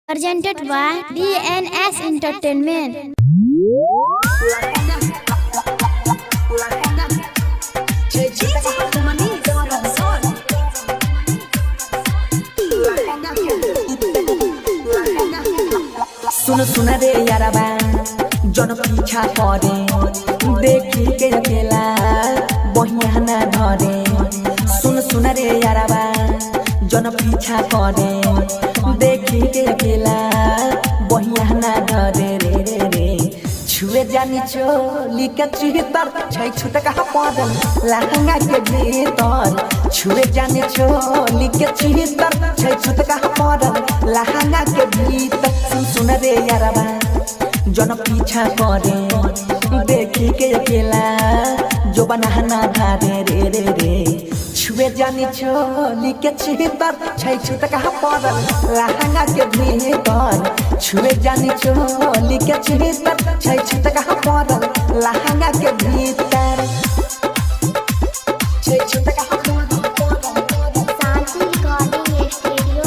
Presented by DNS Entertainment. सुन सुन रे यारबा जन पीछा करे देखी के अकेला बहिया ना धरे। सुन सुन रे यारबा जन पीछा करे देखी के अकेला बहिया ना धरे रे रे रे। छुए जानी चोली के चितर छै छुट कहा पड़ल लहंगा के भीतर। छुए जानी चोली के चितर छै छुट कहा पड़ल लहंगा के भीतर। सुन सुन रे यारबा जन पीछा करे देखी के अकेला जो बनाना धारे रे रे रे। छुए जानी चोली के चितर छै छुट कहा पड़ल लहंगा के भीतर। छुए जानी चोली के चितर छै छुट कहा पड़ल लहंगा के भीतर। छै छुट कहा Santi Recording Studio,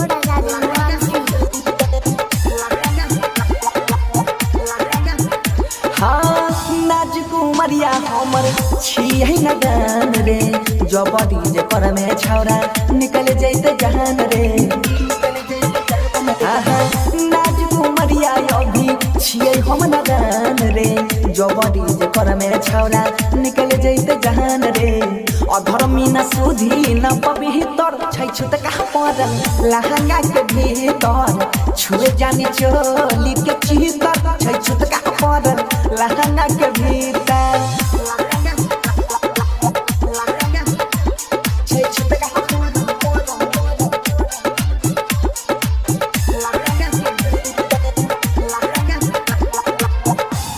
नाजुक उमरिया हमर छियै न जान रे। जबरी जे पर में छौरा निकल जैते जहान रे। नाजुक उमरिया अभी छियै हम न जान रे। जबरी जे पर में छौरा निकल जैते जहान रे। अधर्मी न सुधी न पवित्र छै छुट कहा पड़ल लहंगा के भीतर। छुए जानी चोली के चितर छै छुट कहा पड़ल लहंगा के भीतर।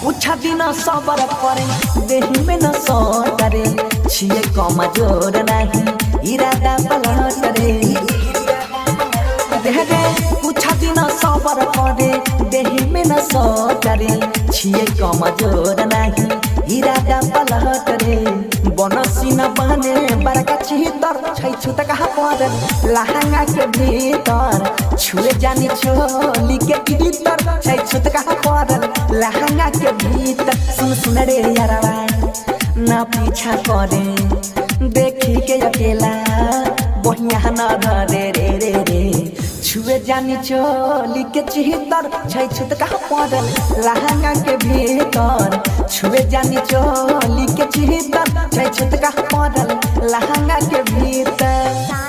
उछा दिन सबर करे देही में न सटरे। छिए कमजोर नहीं इरादा पलट रे। उछा दिन सबर करे देही में न सटरे। छिए कमजोर नहीं इरादा पलट रे। बनसी न बने बड़का चितर छै छुट कहा पड़ल लहंगा के भीतर। छुए जानी चोली के भीतर छै छुट कहा पड़ल लहंगा के भीतर। सुन सुन रे यारबा ना पीछा करे देखी के अकेला बहिया न धरे रे रे रे। छुए जानी चोली के चितर छै छुट कहा पड़ल लहंगा के भीतर। छुए जानी चोली के चितर छै छुट कहा पड़ल लहंगा के भीतर।